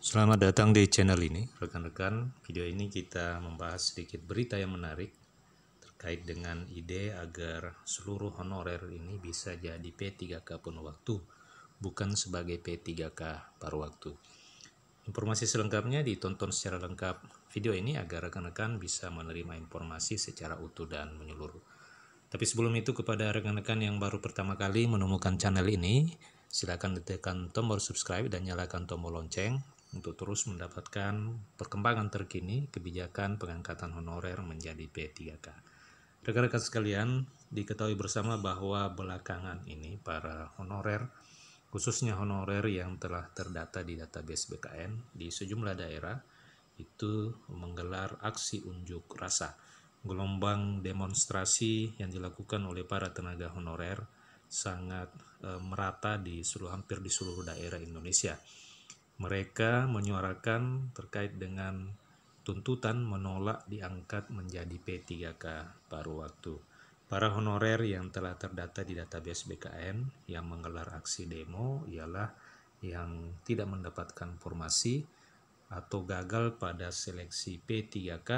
Selamat datang di channel ini, rekan-rekan. Video ini kita membahas sedikit berita yang menarik terkait dengan ide agar seluruh honorer ini bisa jadi P3K penuh waktu, bukan sebagai P3K paruh waktu. Informasi selengkapnya ditonton secara lengkap video ini agar rekan-rekan bisa menerima informasi secara utuh dan menyeluruh. Tapi sebelum itu, kepada rekan-rekan yang baru pertama kali menemukan channel ini, silakan tekan tombol subscribe dan nyalakan tombol lonceng untuk terus mendapatkan perkembangan terkini kebijakan pengangkatan honorer menjadi P3K. Rekan-rekan sekalian, diketahui bersama bahwa belakangan ini para honorer, khususnya honorer yang telah terdata di database BKN di sejumlah daerah, itu menggelar aksi unjuk rasa. Gelombang demonstrasi yang dilakukan oleh para tenaga honorer sangat merata di hampir di seluruh daerah Indonesia. Mereka menyuarakan terkait dengan tuntutan menolak diangkat menjadi P3K paruh waktu. Para honorer yang telah terdata di database BKN yang menggelar aksi demo ialah yang tidak mendapatkan formasi atau gagal pada seleksi P3K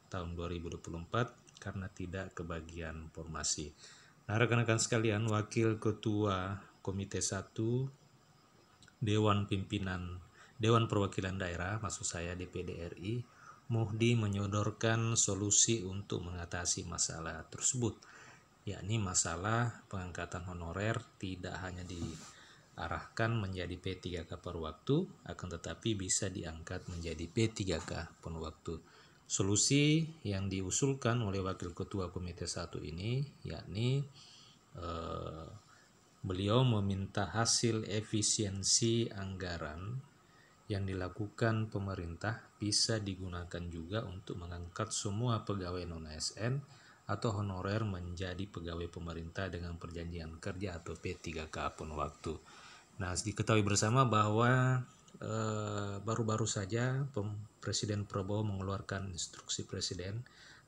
tahun 2024 karena tidak kebagian formasi. Nah, rekan-rekan sekalian, Wakil Ketua Komite 1 Dewan Perwakilan Daerah, maksud saya DPD RI, Muhdi menyodorkan solusi untuk mengatasi masalah tersebut, yakni masalah pengangkatan honorer tidak hanya diarahkan menjadi P3K paruh waktu, akan tetapi bisa diangkat menjadi P3K penuh waktu. Solusi yang diusulkan oleh Wakil Ketua Komite 1 ini yakni beliau meminta hasil efisiensi anggaran yang dilakukan pemerintah bisa digunakan juga untuk mengangkat semua pegawai non-ASN atau honorer menjadi pegawai pemerintah dengan perjanjian kerja atau P3K penuh waktu. Nah, diketahui bersama bahwa baru-baru saja Presiden Prabowo mengeluarkan instruksi Presiden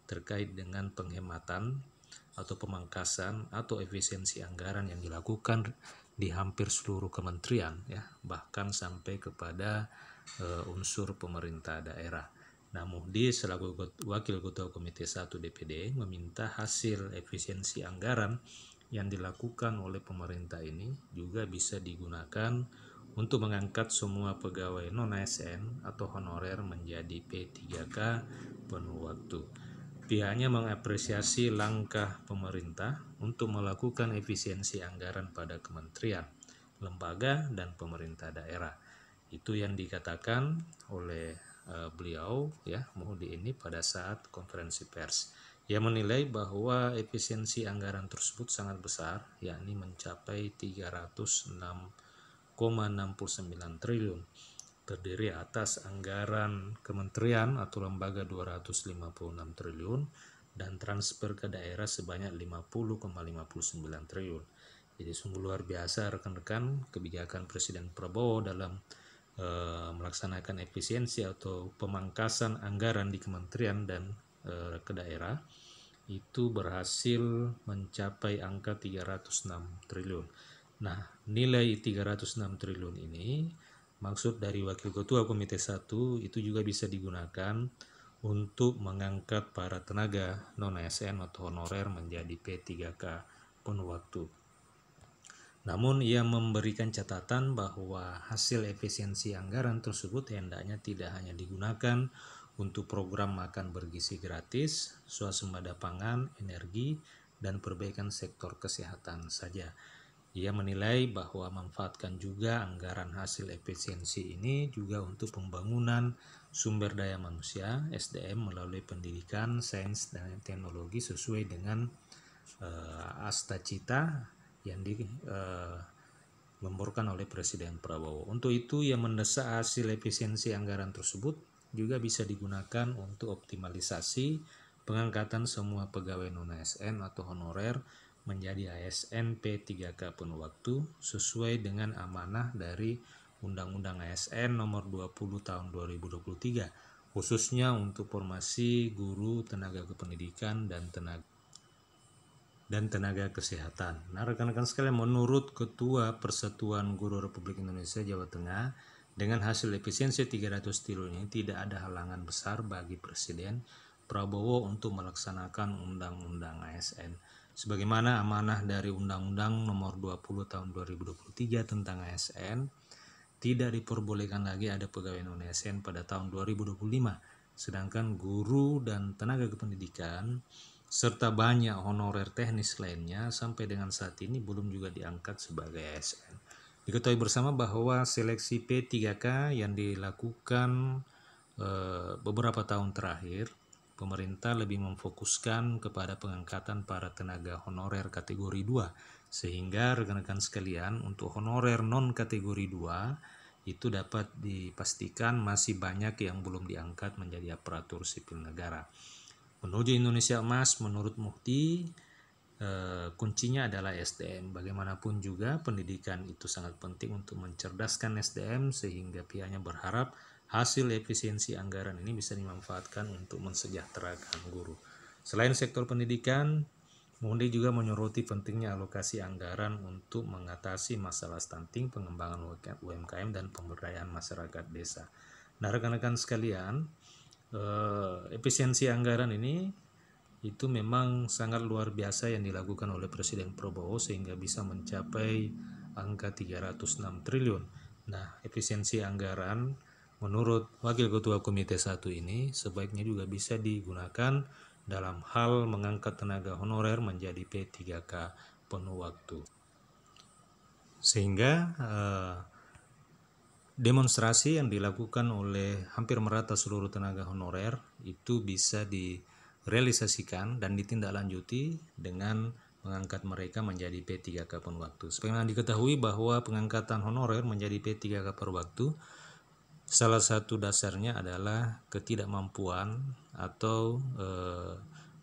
terkait dengan penghematan atau pemangkasan atau efisiensi anggaran yang dilakukan di hampir seluruh kementerian, ya, bahkan sampai kepada unsur pemerintah daerah. Nah, Muhdi selaku Wakil Ketua Komite 1 DPD meminta hasil efisiensi anggaran yang dilakukan oleh pemerintah ini juga bisa digunakan untuk mengangkat semua pegawai non-ASN atau honorer menjadi P3K penuh waktu. Pihaknya mengapresiasi langkah pemerintah untuk melakukan efisiensi anggaran pada kementerian, lembaga, dan pemerintah daerah. Itu yang dikatakan oleh beliau, ya, Muhdi ini pada saat konferensi pers. Ia menilai bahwa efisiensi anggaran tersebut sangat besar, yakni mencapai 306,69 triliun. Terdiri atas anggaran kementerian atau lembaga 256 triliun dan transfer ke daerah sebanyak 50,59 triliun. Jadi sungguh luar biasa rekan-rekan kebijakan Presiden Prabowo dalam melaksanakan efisiensi atau pemangkasan anggaran di kementerian dan ke daerah itu berhasil mencapai angka 306 triliun. Nah, nilai 306 triliun ini maksud dari Wakil Ketua Komite 1 itu juga bisa digunakan untuk mengangkat para tenaga non-ASN atau honorer menjadi P3K penuh waktu. Namun ia memberikan catatan bahwa hasil efisiensi anggaran tersebut hendaknya tidak hanya digunakan untuk program makan bergizi gratis, swasembada pangan, energi, dan perbaikan sektor kesehatan saja. Ia menilai bahwa manfaatkan juga anggaran hasil efisiensi ini juga untuk pembangunan sumber daya manusia (SDM) melalui pendidikan, sains, dan teknologi sesuai dengan Astacita yang digemborkan oleh Presiden Prabowo. Untuk itu, ia mendesak hasil efisiensi anggaran tersebut juga bisa digunakan untuk optimalisasi pengangkatan semua pegawai non-ASN atau honorer menjadi ASN P3K penuh waktu sesuai dengan amanah dari Undang-Undang ASN nomor 20 tahun 2023, khususnya untuk formasi guru, tenaga kependidikan, dan tenaga kesehatan. Nah, rekan-rekan sekalian, menurut Ketua Persatuan Guru Republik Indonesia Jawa Tengah Dengan hasil efisiensi 300 triliun ini tidak ada halangan besar bagi Presiden Prabowo untuk melaksanakan Undang-Undang ASN. Sebagaimana amanah dari Undang-Undang Nomor 20 Tahun 2023 tentang ASN, tidak diperbolehkan lagi ada pegawai non-ASN pada tahun 2025, sedangkan guru dan tenaga kependidikan serta banyak honorer teknis lainnya sampai dengan saat ini belum juga diangkat sebagai ASN. Diketahui bersama bahwa seleksi P3K yang dilakukan beberapa tahun terakhir, pemerintah lebih memfokuskan kepada pengangkatan para tenaga honorer kategori 2, sehingga rekan-rekan sekalian untuk honorer non kategori 2 itu dapat dipastikan masih banyak yang belum diangkat menjadi aparatur sipil negara. Menuju Indonesia Emas menurut Mukti, kuncinya adalah SDM. Bagaimanapun juga pendidikan itu sangat penting untuk mencerdaskan SDM, sehingga pihaknya berharap hasil efisiensi anggaran ini bisa dimanfaatkan untuk mensejahterakan guru. Selain sektor pendidikan, Mukti juga menyoroti pentingnya alokasi anggaran untuk mengatasi masalah stunting, pengembangan UMKM, dan pemberdayaan masyarakat desa. Nah, rekan-rekan sekalian, efisiensi anggaran ini itu memang sangat luar biasa yang dilakukan oleh Presiden Prabowo sehingga bisa mencapai angka 306 triliun. Nah, efisiensi anggaran menurut Wakil Ketua Komite 1 ini sebaiknya juga bisa digunakan dalam hal mengangkat tenaga honorer menjadi P3K penuh waktu. Sehingga demonstrasi yang dilakukan oleh hampir merata seluruh tenaga honorer itu bisa direalisasikan dan ditindaklanjuti dengan mengangkat mereka menjadi P3K per waktu. Sebagaimana diketahui bahwa pengangkatan honorer menjadi P3K per waktu, salah satu dasarnya adalah ketidakmampuan atau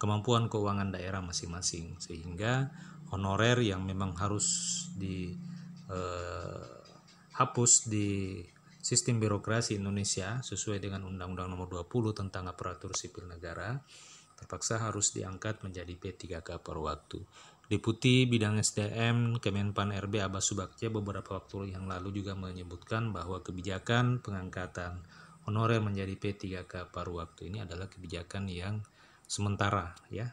kemampuan keuangan daerah masing-masing, sehingga honorer yang memang harus dihapus di sistem birokrasi Indonesia sesuai dengan Undang-Undang Nomor 20 tentang aparatur sipil negara, terpaksa harus diangkat menjadi P3K per waktu. Deputi Bidang SDM Kemenpan RB Abbas Subakja beberapa waktu yang lalu juga menyebutkan bahwa kebijakan pengangkatan honorer menjadi P3K per waktu ini adalah kebijakan yang sementara, ya.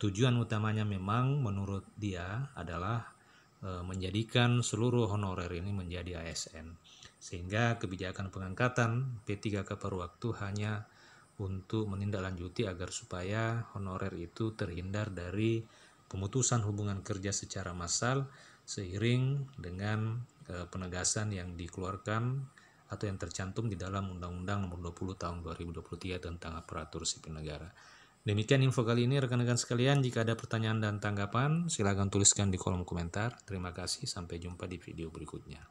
Tujuan utamanya memang menurut dia adalah menjadikan seluruh honorer ini menjadi ASN, sehingga kebijakan pengangkatan P3K per waktu hanya untuk menindaklanjuti agar supaya honorer itu terhindar dari pemutusan hubungan kerja secara massal seiring dengan penegasan yang dikeluarkan atau yang tercantum di dalam Undang-Undang Nomor 20 Tahun 2023 tentang aparatur sipil negara. Demikian info kali ini rekan-rekan sekalian. Jika ada pertanyaan dan tanggapan, silakan tuliskan di kolom komentar. Terima kasih, sampai jumpa di video berikutnya.